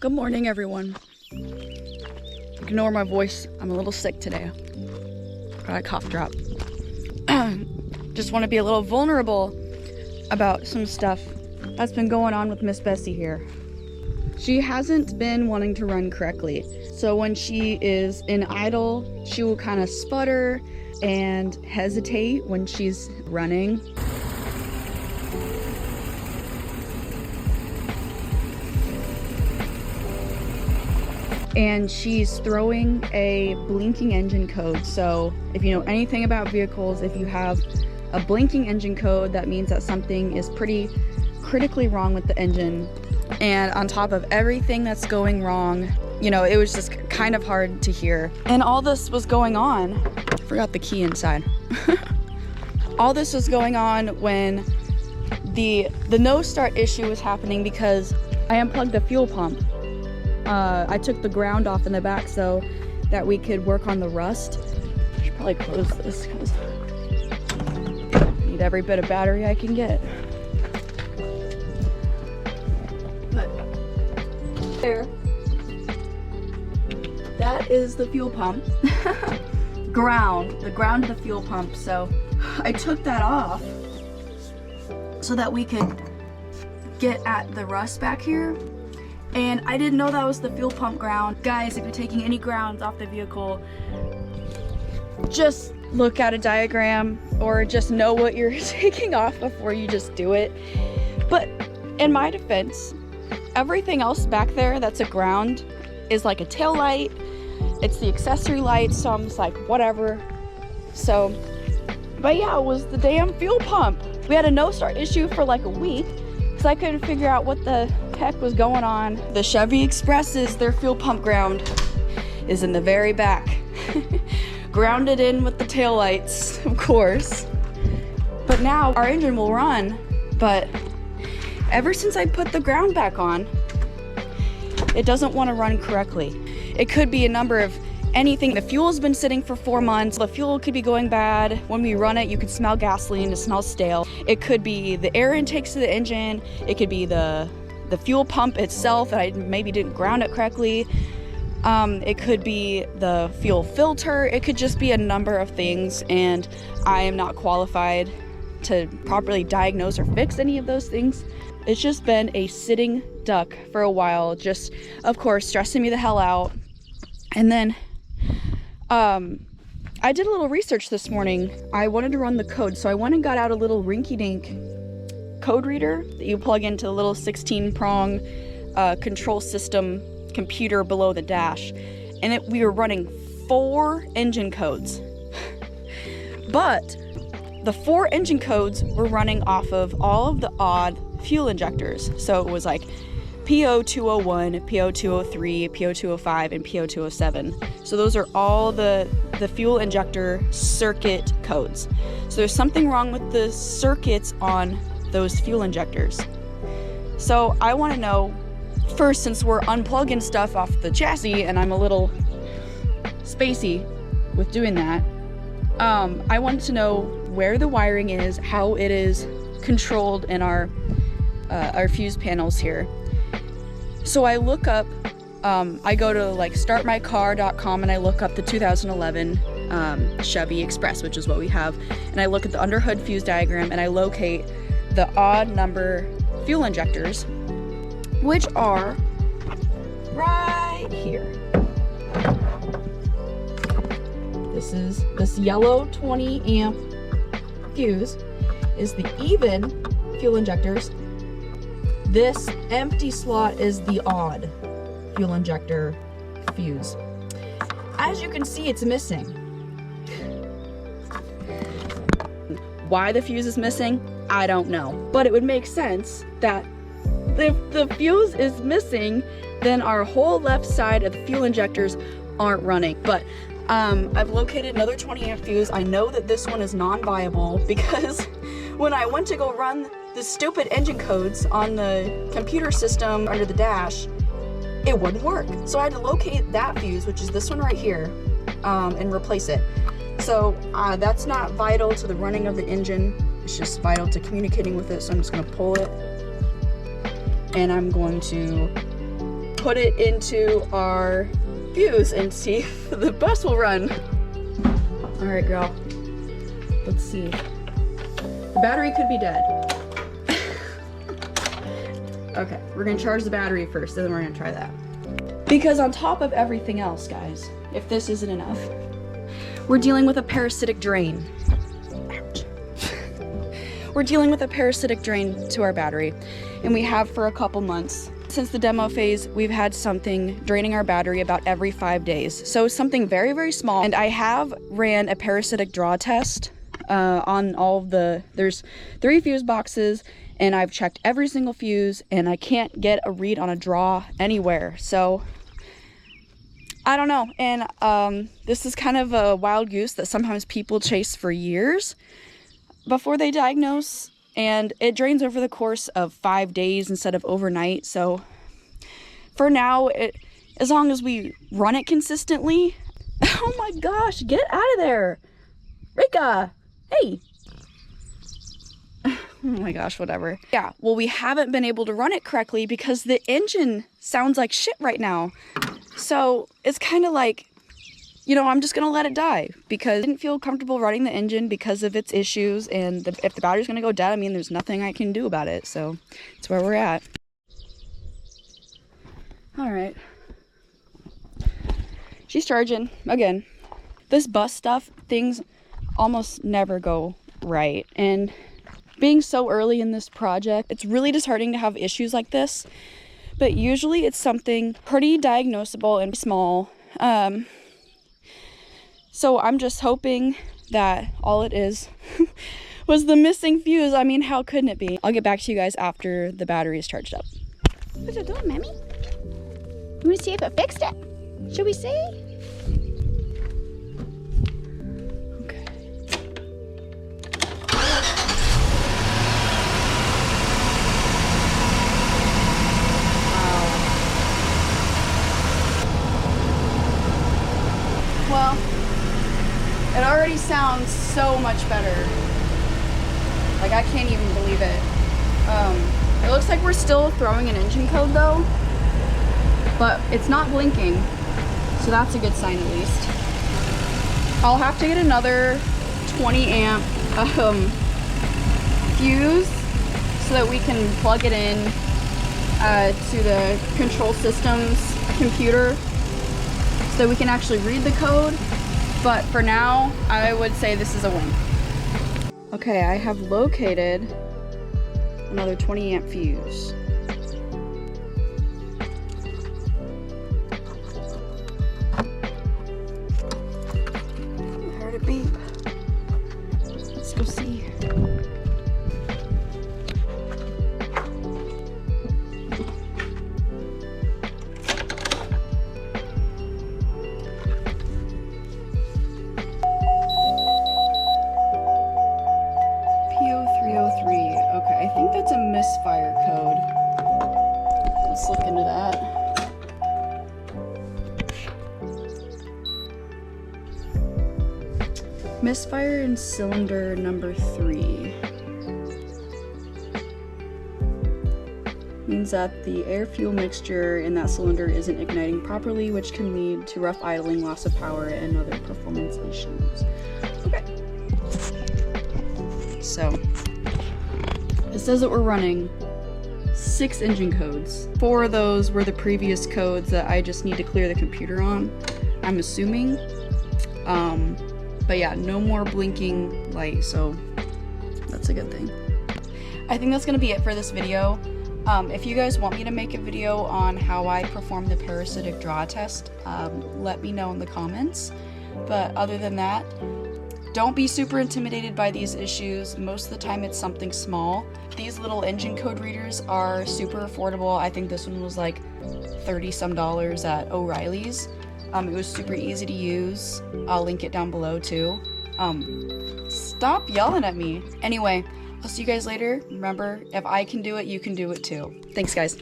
Good morning, everyone. Ignore my voice. I'm a little sick today. Got a cough drop. Just want to be a little vulnerable about some stuff that's been going on with Miss Bessie here. She hasn't been wanting to run correctly. So when she is in idle, she will kind of sputter and hesitate when she's running. And she's throwing a blinking engine code. So if you know anything about vehicles, if you have a blinking engine code, that means that something is pretty critically wrong with the engine. And on top of everything that's going wrong, you know, it was just kind of hard to hear. And all this was going on, I forgot the key inside. All this was going on when the no start issue was happening because I unplugged the fuel pump. I took the ground off in the back so that we could work on the rust. I should probably close this because I need every bit of battery I can get. But there, that is the fuel pump. The ground of the fuel pump. So I took that off so that we could get at the rust back here. And I didn't know that was the fuel pump ground. Guys, if you're taking any grounds off the vehicle, just look at a diagram or just know what you're taking off before you just do it. But in my defense, everything else back there that's a ground is like a tail light. It's the accessory light, so I'm just like, whatever. So, but yeah, it was the damn fuel pump. We had a no start issue for like a week because I couldn't figure out what the heck was going on. The Chevy Expresses, their fuel pump ground is in the very back. Grounded in with the taillights, of course. But now our engine will run, but ever since I put the ground back on, it doesn't want to run correctly. It could be a number of anything. The fuel's been sitting for 4 months. The fuel could be going bad. When we run it, you can smell gasoline. It smells stale. It could be the air intakes to the engine. It could be the fuel pump itself that I maybe didn't ground it correctly. It could be the fuel filter. It could just be a number of things, and I am not qualified to properly diagnose or fix any of those things. It's just been a sitting duck for a while, just of course stressing me the hell out. And then I did a little research this morning. I wanted to run the code, so I went and got out a little rinky-dink code reader that you plug into the little 16-prong control system computer below the dash, and we were running 4 engine codes. But the 4 engine codes were running off of all of the odd fuel injectors. So it was like PO201, PO203, PO205, and PO207. So those are all the fuel injector circuit codes. So there's something wrong with the circuits on those fuel injectors. So I want to know, first, since we're unplugging stuff off the chassis and I'm a little spacey with doing that, I wanted to know where the wiring is, how it is controlled in our fuse panels here. So I look up, I go to like startmycar.com and I look up the 2011 Chevy Express, which is what we have, and I look at the under hood fuse diagram and I locate the odd number fuel injectors, which are right here. This yellow 20 amp fuse is the even fuel injectors. This empty slot is the odd fuel injector fuse. As you can see, it's missing. Why the fuse is missing, I don't know. But it would make sense that if the fuse is missing, then our whole left side of the fuel injectors aren't running. But I've located another 20 amp fuse. I know that this one is non-viable because when I went to go run the stupid engine codes on the computer system under the dash, it wouldn't work. So I had to locate that fuse, which is this one right here, and replace it. So that's not vital to the running of the engine. It's just vital to communicating with it. So I'm just gonna pull it and I'm going to put it into our fuse and see if the bus will run. All right, girl, let's see. The battery could be dead. Okay, we're gonna charge the battery first, and then we're gonna try that. Because on top of everything else, guys, if this isn't enough, we're dealing with a parasitic drain. Ouch. We're dealing with a parasitic drain to our battery, and we have for a couple months. Since the demo phase, we've had something draining our battery about every 5 days. So something very, very small. And I have ran a parasitic draw test on all of there's 3 fuse boxes, and I've checked every single fuse, and I can't get a read on a draw anywhere. So I don't know. And this is kind of a wild goose that sometimes people chase for years before they diagnose, and it drains over the course of 5 days instead of overnight. So for now, as long as we run it consistently. Oh my gosh, get out of there, Rika. Hey. Oh my gosh, whatever. Yeah, well, we haven't been able to run it correctly because the engine sounds like shit right now. So it's kind of like, you know, I'm just gonna let it die because I didn't feel comfortable running the engine because of its issues, and if the battery's gonna go dead, I mean, there's nothing I can do about it. So that's where we're at. All right. She's charging again. This bus stuff, things almost never go right, and being so early in this project, it's really disheartening to have issues like this, but usually it's something pretty diagnosable and small. So I'm just hoping that all it is was the missing fuse. I mean, how couldn't it be? I'll get back to you guys after the battery is charged up. What's it doing, Mammy? You want to see if it fixed it? Should we see? Okay. Wow. Well, it already sounds so much better. Like, I can't even believe it. It looks like we're still throwing an engine code though, but it's not blinking, so that's a good sign at least. I'll have to get another 20 amp fuse so that we can plug it in to the control system's computer so that we can actually read the code. But for now, I would say this is a win. Okay, I have located another 20 amp fuse. I heard it beep. Let's go see. Okay, I think that's a misfire code. Let's look into that. Misfire in cylinder number 3. Means that the air-fuel mixture in that cylinder isn't igniting properly, which can lead to rough idling, loss of power, and other performance issues. Okay. So it says that we're running 6 engine codes. 4 of those were the previous codes that I just need to clear the computer on, I'm assuming. But yeah, no more blinking light, so that's a good thing. I think that's gonna be it for this video. If you guys want me to make a video on how I perform the parasitic draw test, let me know in the comments. But other than that, don't be super intimidated by these issues. Most of the time it's something small. These little engine code readers are super affordable. I think this one was like $30 some at O'Reilly's. It was super easy to use. I'll link it down below too. Stop yelling at me. Anyway, I'll see you guys later. Remember, if I can do it, you can do it too. Thanks, guys.